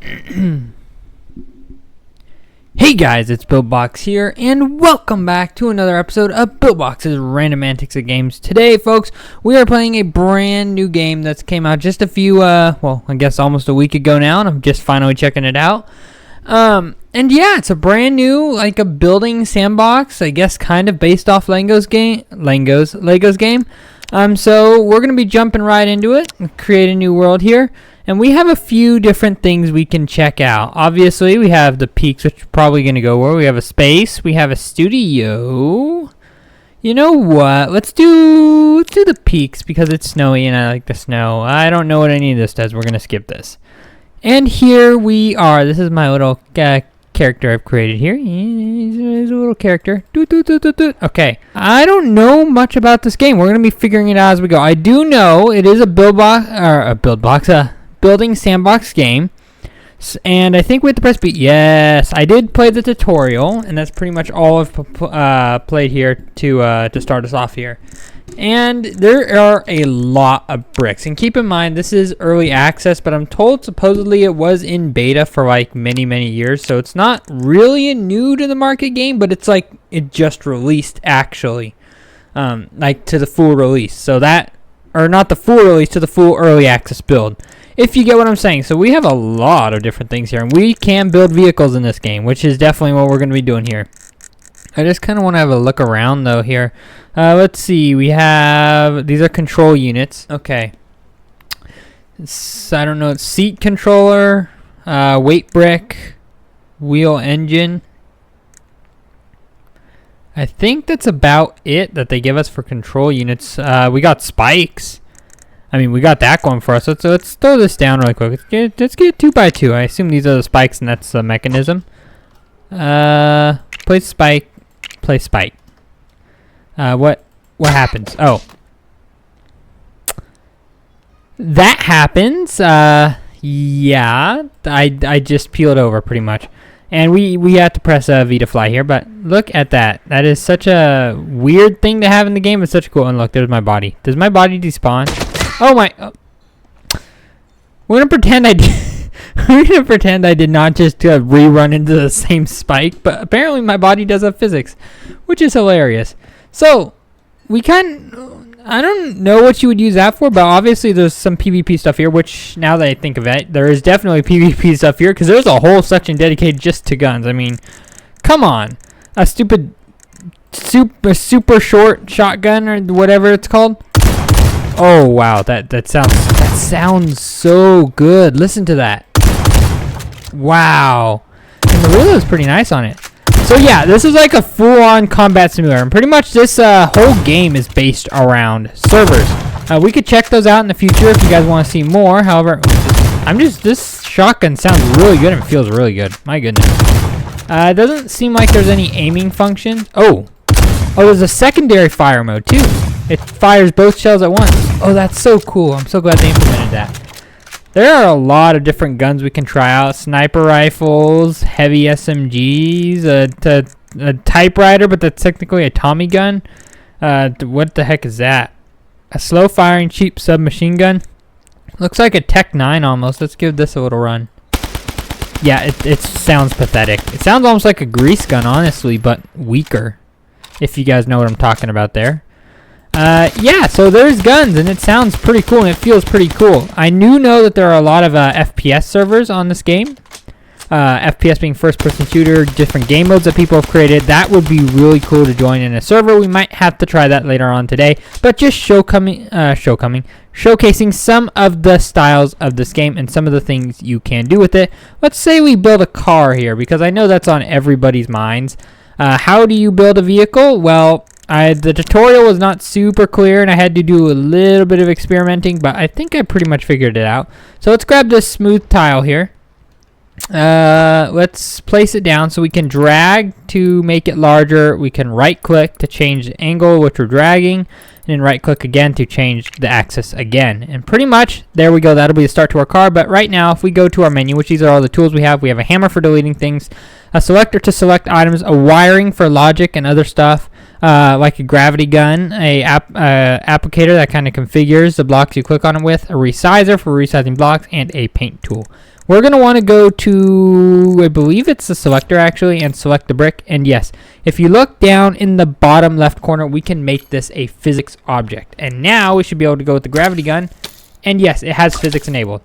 Hey guys, it's BuildBox here, and welcome back to another episode of BuildBox's Random Antics of Games. Today, folks, we are playing a brand new game that's came out just a few, I guess almost a week ago now, and I'm just finally checking it out. And yeah, it's a brand new, like a building sandbox, I guess kind of based off Lego's game. So we're going to be jumping right into it and create a new world here. And we have a few different things we can check out. Obviously, we have the peaks, which are probably going to go where. We have a space. We have a studio. You know what? Let's do the peaks because it's snowy and I like the snow. I don't know what any of this does. We're going to skip this. And here we are. This is my little character I've created here. He's a little character. Okay. I don't know much about this game. We're going to be figuring it out as we go. I do know it is a building sandbox game, and I think we have to press B. Yes, I did play the tutorial, and that's pretty much all I've played here to start us off here. And there are a lot of bricks, and keep in mind this is early access, but I'm told supposedly it was in beta for like many years, so it's not really a new to the market game, but it's like it just released actually, like to the full release. So that, or not the full release, to the full early access build. If you get what I'm saying. So we have a lot of different things here. And we can build vehicles in this game, which is definitely what we're going to be doing here. I just kind of want to have a look around, though, here. Let's see. We have... These are control units. Okay. I don't know. It's seat controller, weight brick, wheel engine. I think that's about it that they give us for control units. We got spikes. I mean, we got that going for us. Let's throw this down really quick. Let's get 2x2. I assume these are the spikes, and that's the mechanism. Place spike. Place spike. What happens? Oh, that happens. Yeah. I just peeled over pretty much, and we have to press V to fly here. But look at that. That is such a weird thing to have in the game. It's such a cool. And look, there's my body. Does my body despawn? Oh my! Oh. We're gonna pretend I did. We're gonna pretend I did not just rerun into the same spike, but apparently my body does have physics, which is hilarious. So we I don't know what you would use that for, but obviously there's some PvP stuff here. Which now that I think of it, there is definitely PvP stuff here because there's a whole section dedicated just to guns. I mean, come on, a stupid, super short shotgun or whatever it's called. Oh wow, that sounds so good. Listen to that. Wow. And the reload is pretty nice on it. So yeah, this is like a full-on combat simulator. And pretty much this whole game is based around servers. We could check those out in the future if you guys want to see more. However, this shotgun sounds really good and feels really good. My goodness. It doesn't seem like there's any aiming function. Oh, there's a secondary fire mode too. It fires both shells at once. Oh, that's so cool. I'm so glad they implemented that. There are a lot of different guns we can try out. Sniper rifles, heavy SMGs, a typewriter, but that's technically a Tommy gun. What the heck is that? A slow-firing cheap submachine gun. Looks like a Tech 9 almost. Let's give this a little run. Yeah, it sounds pathetic. It sounds almost like a grease gun, honestly, but weaker. If you guys know what I'm talking about there. Yeah, so there's guns, and it sounds pretty cool, and it feels pretty cool. I do know that there are a lot of FPS servers on this game. FPS being first-person shooter, different game modes that people have created. That would be really cool to join in a server. We might have to try that later on today, but just showcasing some of the styles of this game and some of the things you can do with it. Let's say we build a car here, because I know that's on everybody's minds. How do you build a vehicle? Well, the tutorial was not super clear, and I had to do a little bit of experimenting, but I think I pretty much figured it out. So let's grab this smooth tile here. Let's place it down so we can drag to make it larger. We can right-click to change the angle which we're dragging, and then right-click again to change the axis again. And pretty much, there we go. That'll be the start to our car. But right now, if we go to our menu, which these are all the tools we have a hammer for deleting things, a selector to select items, a wiring for logic and other stuff, like a gravity gun, a applicator that kind of configures the blocks you click on it with, a resizer for resizing blocks, and a paint tool. We're going to want to go to, I believe it's the selector actually, and select the brick. And yes, if you look down in the bottom left corner, we can make this a physics object. And now we should be able to go with the gravity gun. And yes, it has physics enabled.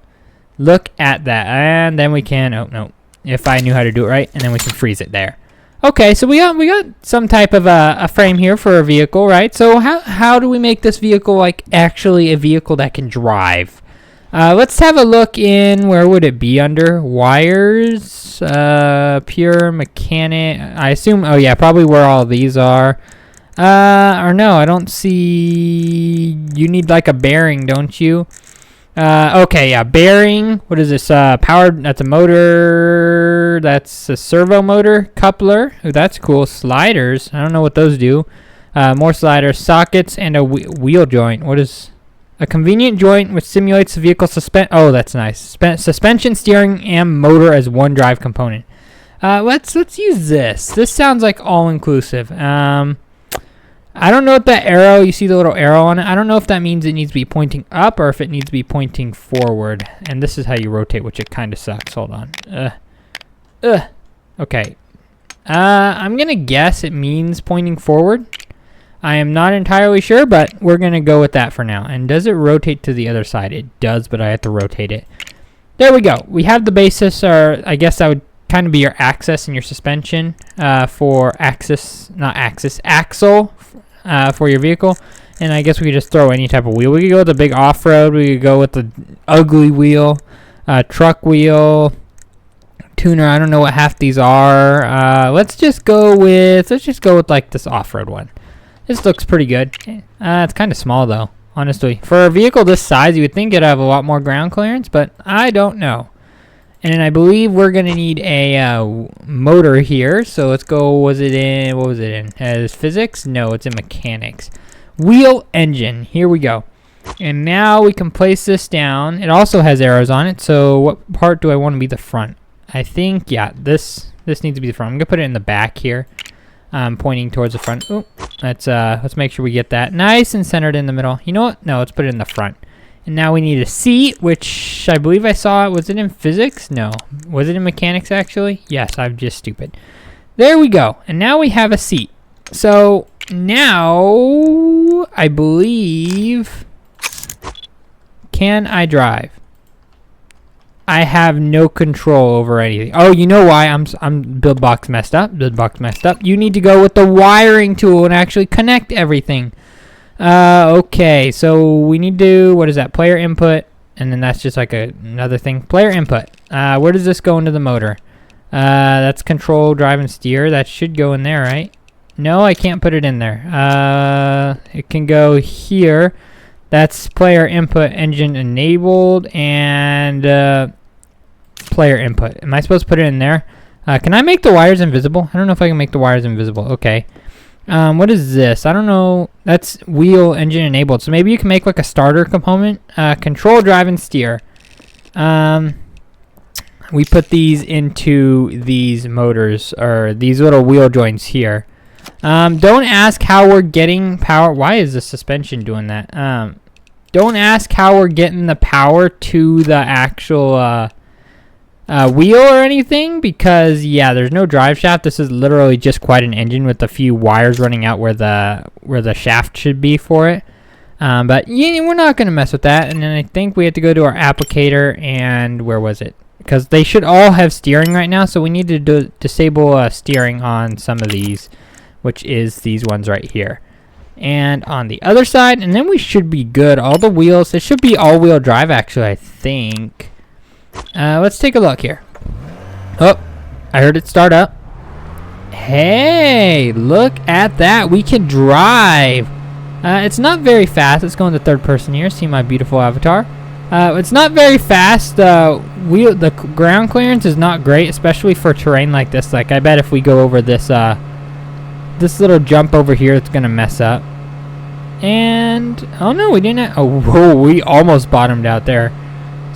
Look at that. And then we can, oh no, if I knew how to do it right, and then we can freeze it there. Okay, so we got some type of a frame here for a vehicle, right? So how do we make this vehicle like actually a vehicle that can drive? Let's have a look in, where would it be under? Wires, pure mechanic, I assume, oh yeah, probably where all these are. Or no, I don't see, you need like a bearing, don't you? Okay, yeah, bearing, what is this, powered, that's a motor, that's a servo motor, coupler, oh, that's cool, sliders, I don't know what those do. More sliders, sockets, and a wheel joint, what is... A convenient joint which simulates the vehicle oh, that's nice. Suspension, steering, and motor as one drive component. Let's use this. This sounds like all-inclusive. I don't know what that arrow, you see the little arrow on it. I don't know if that means it needs to be pointing up or if it needs to be pointing forward. And this is how you rotate, which it kind of sucks. Hold on. Okay. I'm going to guess it means pointing forward. I am not entirely sure, but we're going to go with that for now. And does it rotate to the other side? It does, but I have to rotate it. There we go. We have the basis, or I guess that would kind of be your axis and your suspension for axle for your vehicle. And I guess we could just throw any type of wheel. We could go with a big off-road. We could go with the ugly wheel, truck wheel, tuner. I don't know what half these are. Let's just go with like this off-road one. This looks pretty good. It's kind of small though, honestly. For a vehicle this size, you would think it'd have a lot more ground clearance, but I don't know. And then I believe we're gonna need a motor here. So let's go. What was it in? Has physics? No, it's in mechanics. Wheel engine. Here we go. And now we can place this down. It also has arrows on it. So what part do I want to be the front? I think, yeah, this needs to be the front. I'm gonna put it in the back here. Pointing towards the front. Oh, let's make sure we get that nice and centered in the middle. You know what? No, let's put it in the front. And now we need a seat, which I believe I saw. Was it in physics? No. Was it in mechanics actually? Yes, I'm just stupid. There we go. And now we have a seat. So now I believe, can I drive? I have no control over anything. Oh, you know why? I'm build box messed up. You need to go with the wiring tool and actually connect everything. Okay, so we need to, what is that? Player input, and then that's just like another thing. Player input. Where does this go into the motor? That's control, drive, and steer. That should go in there, right? No, I can't put it in there. It can go here. That's player input, engine enabled, and player input. Am I supposed to put it in there? Can I make the wires invisible? I don't know if I can make the wires invisible. Okay. What is this? I don't know. That's wheel engine enabled. So maybe you can make like a starter component. Control, drive, and steer. We put these into these motors, or these little wheel joints here. Don't ask how we're getting power. Why is the suspension doing that? Don't ask how we're getting the power to the actual wheel or anything, because yeah, there's no drive shaft. This is literally just quite an engine with a few wires running out where the shaft should be for it. But yeah, we're not gonna mess with that. And then I think we have to go to our applicator, and where was it? Because they should all have steering right now, so we need to disable steering on some of these, which is these ones right here. And on the other side, and then we should be good. All the wheels, it should be all-wheel drive actually, I think. Let's take a look here. Oh, I heard it start up. Hey, look at that. We can drive. It's not very fast. Let's go into third person here. See my beautiful avatar. It's not very fast. The ground clearance is not great, especially for terrain like this. Like, I bet if we go over this this little jump over here, it's gonna mess up. And oh no, we didn't. Oh, whoa, we almost bottomed out there.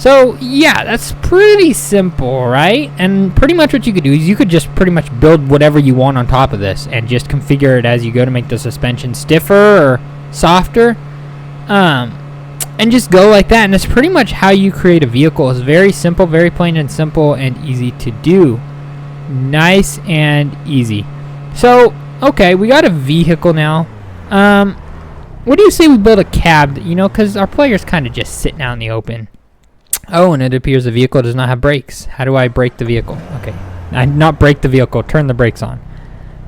So yeah, that's pretty simple, right? And pretty much what you could do is you could just pretty much build whatever you want on top of this and just configure it as you go to make the suspension stiffer or softer, and just go like that. And that's pretty much how you create a vehicle. It's very simple, very plain and simple, and easy to do. Nice and easy. So okay, we got a vehicle now. What do you say we build a cab? You know, because our player's kind of just sitting out in the open. Oh, and it appears the vehicle does not have brakes. How do I brake the vehicle? Okay. Not brake the vehicle. Turn the brakes on.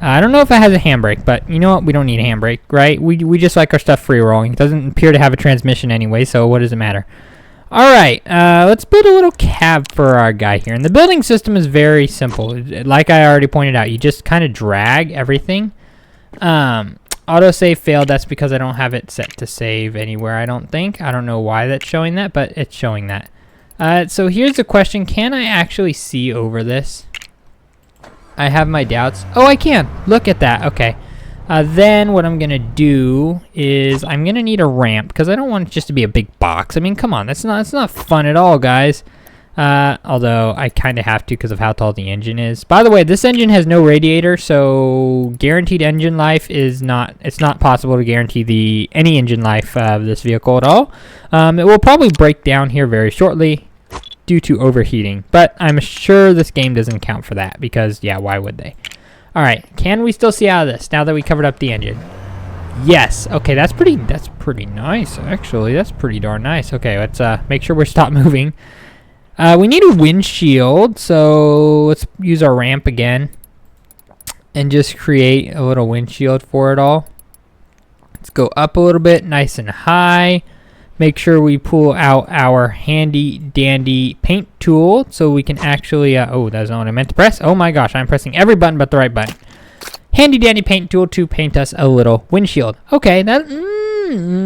I don't know if it has a handbrake, but you know what? We don't need a handbrake, right? We just like our stuff free rolling. It doesn't appear to have a transmission anyway, so what does it matter? All right. Let's build a little cab for our guy here. And the building system is very simple. Like I already pointed out, you just kind of drag everything. Autosave failed. That's because I don't have it set to save anywhere, I don't think. I don't know why that's showing that, but it's showing that. So here's the question. Can I actually see over this? I have my doubts. Oh, I can. Look at that. Okay. Then what I'm going to do is I'm going to need a ramp because I don't want it just to be a big box. I mean, come on. That's not fun at all, guys. Although I kind of have to because of how tall the engine is. By the way, this engine has no radiator, so guaranteed engine life is not, it's not possible to guarantee any engine life of this vehicle at all. It will probably break down here very shortly due to overheating, but I'm sure this game doesn't count for that because, yeah, why would they? All right, can we still see out of this now that we covered up the engine? Yes. Okay, that's pretty nice, actually. That's pretty darn nice. Okay, let's make sure we stop moving. We need a windshield, so let's use our ramp again and just create a little windshield for it all. Let's go up a little bit, nice and high. Make sure we pull out our handy dandy paint tool so we can actually, oh, that's not what I meant to press. Oh my gosh, I'm pressing every button but the right button. Handy dandy paint tool to paint us a little windshield. Okay, that,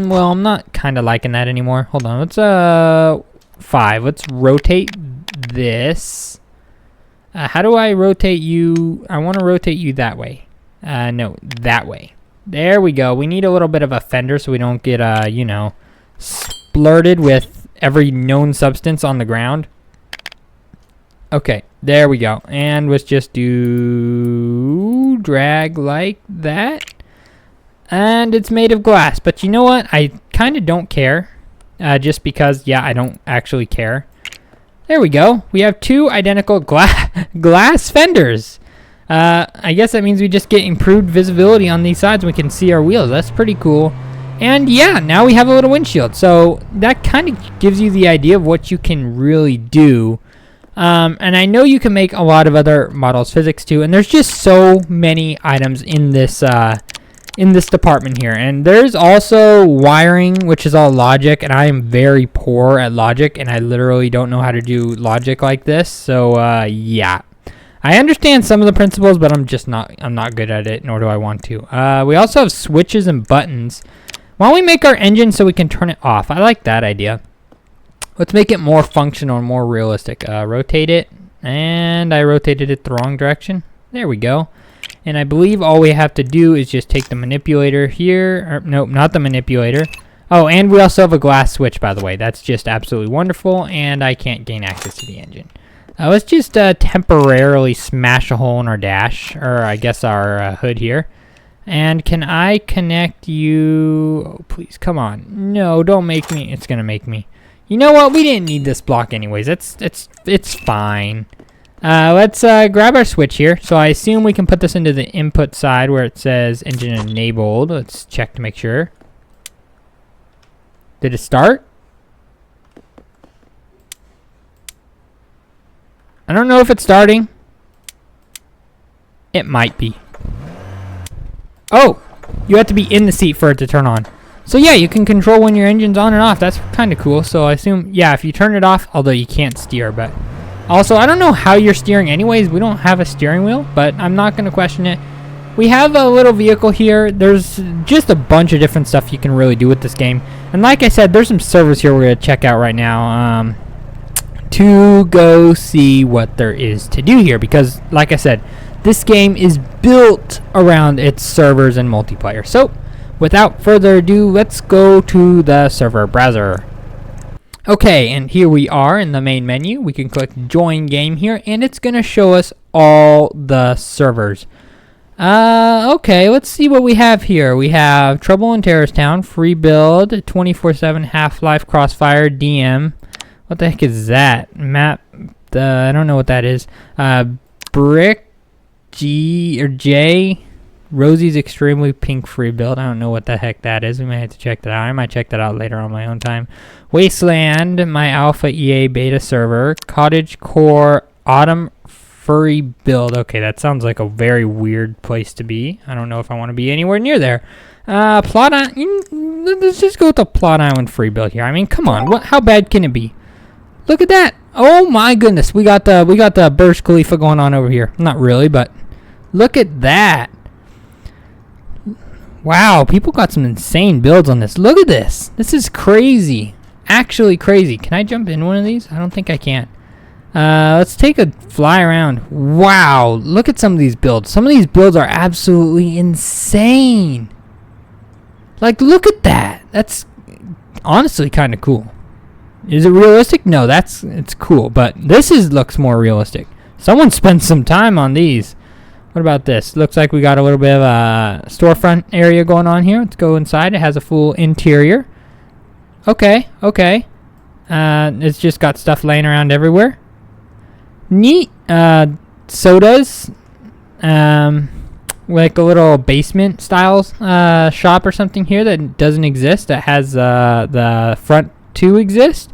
well, I'm not kind of liking that anymore. Hold on, let's, 5. Let's rotate this. How do I rotate you? I want to rotate you that way. No, that way. There we go. We need a little bit of a fender so we don't get, you know, splurted with every known substance on the ground. Okay, there we go. And let's just do drag like that. And it's made of glass. But you know what? I kind of don't care. Just because, yeah, I don't actually care. There we go. We have 2 identical glass fenders. I guess that means we just get improved visibility on these sides. We can see our wheels. That's pretty cool. And yeah, now we have a little windshield. So that kind of gives you the idea of what you can really do. And I know you can make a lot of other models physics too. And there's just so many items in this department here. And there's also wiring, which is all logic, and I am very poor at logic, and I literally don't know how to do logic like this. So yeah, I understand some of the principles, but I'm not good at it, nor do I want to. We also have switches and buttons. Why don't we make our engine so we can turn it off? I like that idea. Let's make it more functional and more realistic. Rotate it, and I rotated it the wrong direction. There we go. And I believe all we have to do is just take the manipulator here. Or, nope, not the manipulator. Oh, and we also have a glass switch, by the way. That's just absolutely wonderful, and I can't gain access to the engine. Let's just temporarily smash a hole in our dash, or I guess our hood here. And can I connect you? Oh, please, come on. No, don't make me. It's going to make me. You know what? We didn't need this block anyways. It's fine. Let's grab our switch here. So I assume we can put this into the input side where it says engine enabled. Let's check to make sure. Did it start? I don't know if it's starting. It might be. Oh, you have to be in the seat for it to turn on. So yeah, you can control when your engine's on and off. That's kind of cool. So I assume, yeah, if you turn it off, although you can't steer, but also I don't know how you're steering anyways. We don't have a steering wheel, but I'm not going to question it. We have a little vehicle here. There's just a bunch of different stuff you can really do with this game. And like I said, there's some servers here we're going to check out right now to go see what there is to do here. Because like I said, this game is built around its servers and multiplayer. So without further ado, let's go to the server browser. Okay, and here we are in the main menu. We can click join game here, and it's going to show us all the servers. Okay, let's see what we have here. We have Trouble in Terrorist Town, free build, 24/7 Half-Life Crossfire, DM. What the heck is that? Map, I don't know what that is. Brick G or J, Rosie's Extremely Pink free build. I don't know what the heck that is. We might have to check that out. I might check that out later on my own time. Wasteland, my Alpha EA beta server, Cottage Core, Autumn furry build. Okay, that sounds like a very weird place to be. I don't know if I want to be anywhere near there. Plot Island. Let's just go with the Plot Island free build here. I mean, come on. How bad can it be? Look at that. Oh my goodness. We got the Burj Khalifa going on over here. Not really, but look at that. Wow, people got some insane builds on this. Look at this. This is crazy. Actually crazy. Can I jump in one of these? I don't think I can. Let's take a fly around. Wow, look at some of these builds. Some of these builds are absolutely insane. Like, look at that. That's honestly kind of cool. Is it realistic? No, it's cool, but this looks more realistic. Someone spent some time on these. What about this? Looks like we got a little bit of a storefront area going on here. Let's go inside. It has a full interior. Okay. It's just got stuff laying around everywhere. Neat. Sodas. Like a little basement styles shop or something here that doesn't exist. That has the front to exist.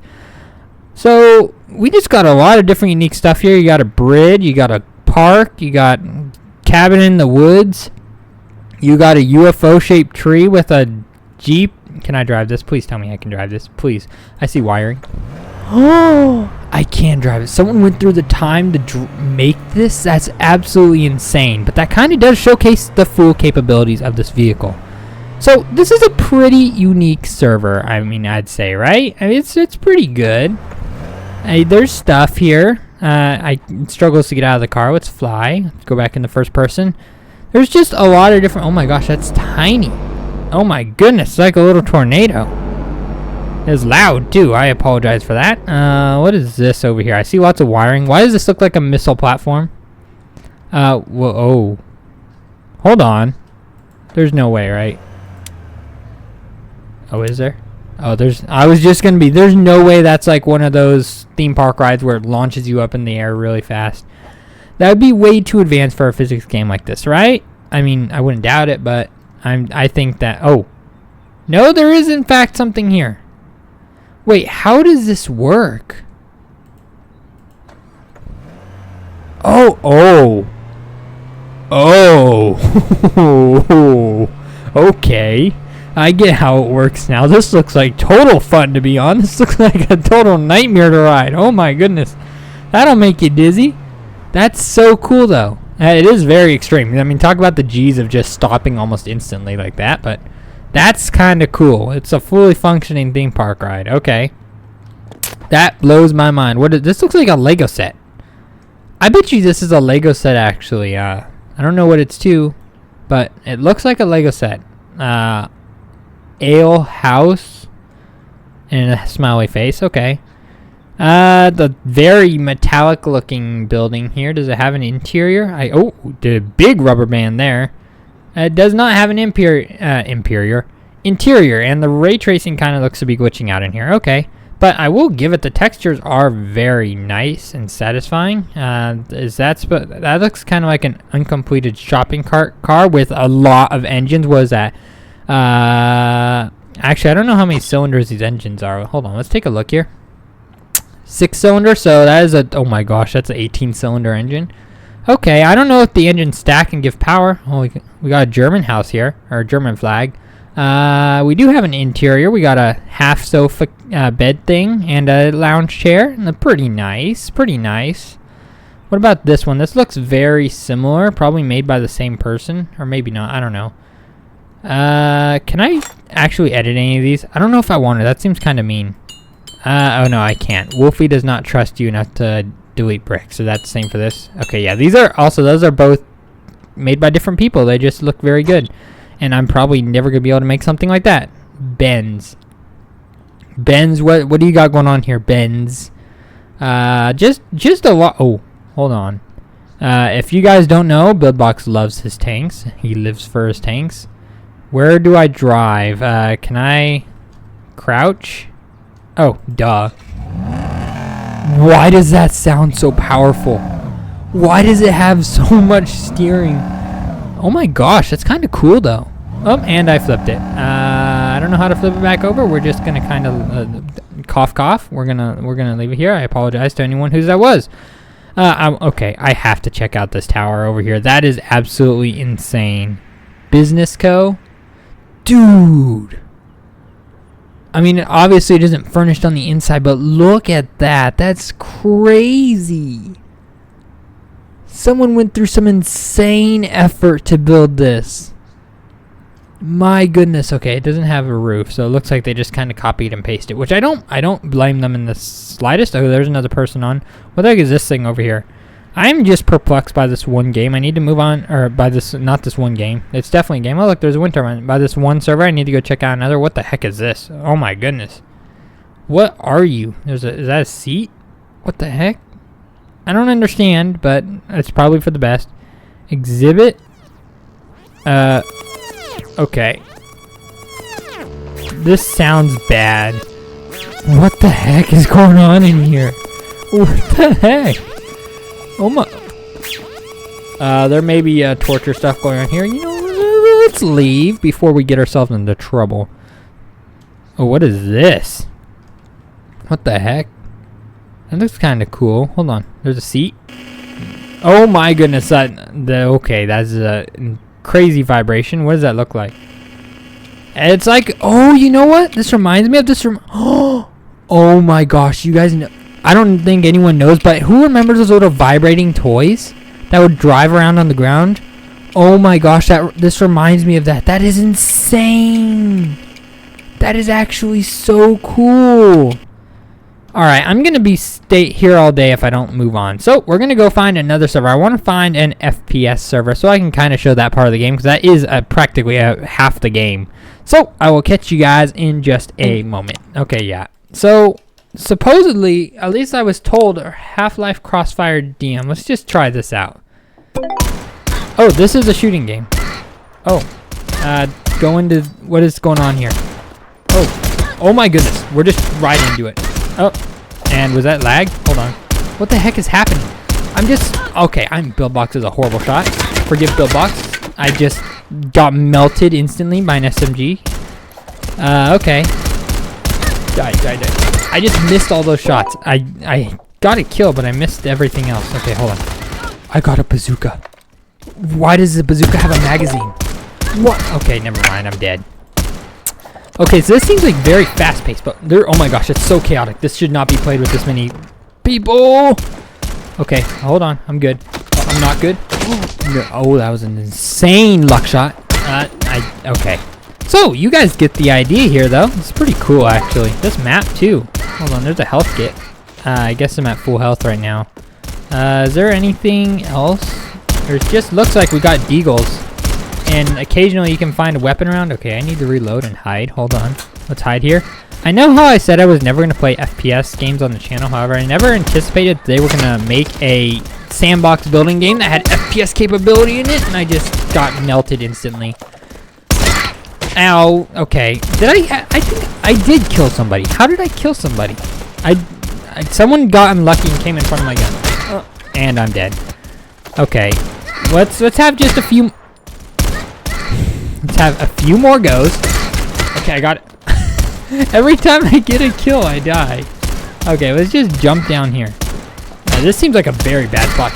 So we just got a lot of different unique stuff here. You got a bridge. You got a park. You got cabin in the woods. You got a UFO shaped tree with a Jeep. Can I drive this? Please tell me I can drive this. Please. I see wiring. Oh, I can drive it. Someone went through the time to make this. That's absolutely insane. But that kind of does showcase the full capabilities of this vehicle. So this is a pretty unique server. I mean, I'd say, right? I mean, it's pretty good. There's stuff here. It struggles to get out of the car. Let's fly. Let's go back into first person. There's just a lot of different... Oh my gosh, that's tiny. Oh my goodness, it's like a little tornado. It's loud too. I apologize for that. What is this over here? I see lots of wiring. Why does this look like a missile platform? Oh. Hold on. There's no way, right? Oh, is there? Oh, I was just gonna be... There's no way that's like one of those theme park rides where it launches you up in the air really fast. That would be way too advanced for a physics game like this, right? I mean, I wouldn't doubt it, but I think that... Oh. No, there is in fact something here. Wait, how does this work? Oh. Okay. I get how it works now. This looks like total fun, to be honest. This looks like a total nightmare to ride. Oh my goodness. That'll make you dizzy. That's so cool, though. It is very extreme. I mean, talk about the G's of just stopping almost instantly like that, but that's kind of cool. It's a fully functioning theme park ride. Okay. That blows my mind. This looks like a Lego set. I bet you this is a Lego set, actually. I don't know what it's to, but it looks like a Lego set. Ale house and a smiley face. Okay. The very metallic looking building here. Does it have an interior? The big rubber band there. It does not have an interior, and the ray tracing kind of looks to be glitching out in here. Okay. But I will give it, the textures are very nice and satisfying. That looks kind of like an uncompleted shopping cart car with a lot of engines. What is that? Actually, I don't know how many cylinders these engines are. Hold on, let's take a look here. 6-cylinder, so that is oh my gosh, that's an 18-cylinder engine. Okay, I don't know if the engines stack and give power. Oh, we got a German house here, or a German flag. We do have an interior. We got a half sofa bed thing and a lounge chair. Pretty nice. What about this one? This looks very similar. Probably made by the same person. Or maybe not. I don't know. Can I actually edit any of these? I don't know if I want to. That seems kind of mean. Oh no, I can't. Wolfie does not trust you enough to delete bricks. So that's the same for this. Okay, yeah. Those are both made by different people. They just look very good. And I'm probably never going to be able to make something like that. Benz. Benz, what do you got going on here, Benz? Just a lot. Oh, hold on. If you guys don't know, BuildBox loves his tanks. He lives for his tanks. Where do I drive? Can I crouch? Oh, duh. Why does that sound so powerful? Why does it have so much steering? Oh my gosh, that's kind of cool though. Oh, and I flipped it. I don't know how to flip it back over. We're just gonna kind of cough. We're gonna leave it here. I apologize to anyone whose that was. Okay, I have to check out this tower over here. That is absolutely insane. Business Co. Dude. I mean, obviously it isn't furnished on the inside, but look at that. That's crazy. Someone went through some insane effort to build this. My goodness. Okay, it doesn't have a roof, so it looks like they just kind of copied and pasted, which I don't blame them in the slightest. Oh, there's another person on. What the heck is this thing over here? I'm just perplexed by this one game. I need to move on, or by this, not this one game. It's definitely a game. Oh, look, there's a wind turbine. By this one server, I need to go check out another. What the heck is this? Oh my goodness. What are you? Is that a seat? What the heck? I don't understand, but it's probably for the best. Exhibit. Okay. This sounds bad. What the heck is going on in here? What the heck? Oh my. There may be torture stuff going on here. You know, let's leave before we get ourselves into trouble. Oh, what is this? What the heck? That looks kind of cool. Hold on. There's a seat. Oh my goodness. Okay, that's a crazy vibration. What does that look like? It's like, oh, you know what? This reminds me of this. Oh my gosh. You guys know. I don't think anyone knows, but who remembers those little vibrating toys that would drive around on the ground? Oh my gosh, this reminds me of that. That is insane. That is actually so cool. Alright, I'm going to stay here all day if I don't move on. So, we're going to go find another server. I want to find an FPS server so I can kind of show that part of the game, because that is practically half the game. So, I will catch you guys in just a moment. Okay, yeah. So, supposedly, at least I was told, Half-Life Crossfire DM. Let's just try this out. Oh, this is a shooting game. Oh, go into what is going on here. Oh my goodness, we're just right into it. Oh, and was that lag? Hold on. What the heck is happening? Okay, BuildBox is a horrible shot. Forgive BuildBox. I just got melted instantly by an SMG. Okay. Die. I just missed all those shots. I got a kill, but I missed everything else. Okay, hold on. I got a bazooka. Why does the bazooka have a magazine? What? Okay, never mind. I'm dead. Okay, so this seems like very fast-paced, but oh my gosh, it's so chaotic. This should not be played with this many people. Okay, hold on. I'm good. Oh, I'm not good. Oh, that was an insane luck shot. Okay. So, you guys get the idea here, though. It's pretty cool, actually. This map, too. Hold on, there's a health kit. I guess I'm at full health right now. Is there anything else? It just looks like we got deagles. And occasionally you can find a weapon around. Okay, I need to reload and hide. Hold on. Let's hide here. I know how I said I was never going to play FPS games on the channel. However, I never anticipated they were going to make a sandbox building game that had FPS capability in it. And I just got melted instantly. Ow. Okay. I think I did kill somebody. How did I kill somebody? Someone got unlucky and came in front of my gun. And I'm dead. Okay. Let's have just a few... Let's have a few more goes. Okay, I got it. Every time I get a kill, I die. Okay, let's just jump down here. Now, this seems like a very bad spot.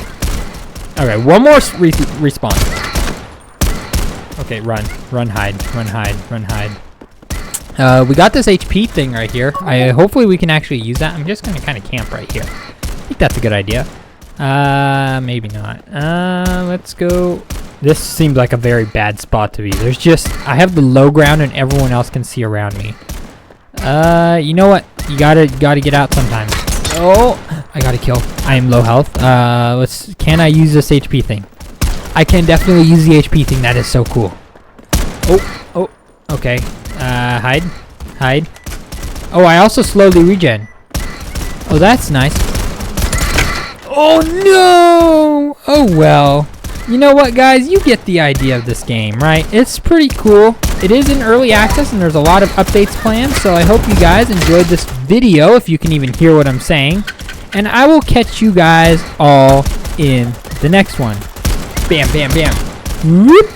Okay, one more respawn. Okay, run, hide. We got this HP thing right here. Hopefully we can actually use that. I'm just gonna kind of camp right here. I think that's a good idea. Maybe not. Let's go. This seems like a very bad spot to be. I have the low ground and everyone else can see around me. You know what? You gotta get out sometimes. Oh, I got a kill. I am low health. Can I use this HP thing? I can definitely use the HP thing. That is so cool. Oh, okay. Hide. Oh, I also slowly regen. Oh, that's nice. Oh, no! Oh, well. You know what, guys? You get the idea of this game, right? It's pretty cool. It is in early access, and there's a lot of updates planned, so I hope you guys enjoyed this video, if you can even hear what I'm saying. And I will catch you guys all in the next one. Bam, bam, bam. Whoop!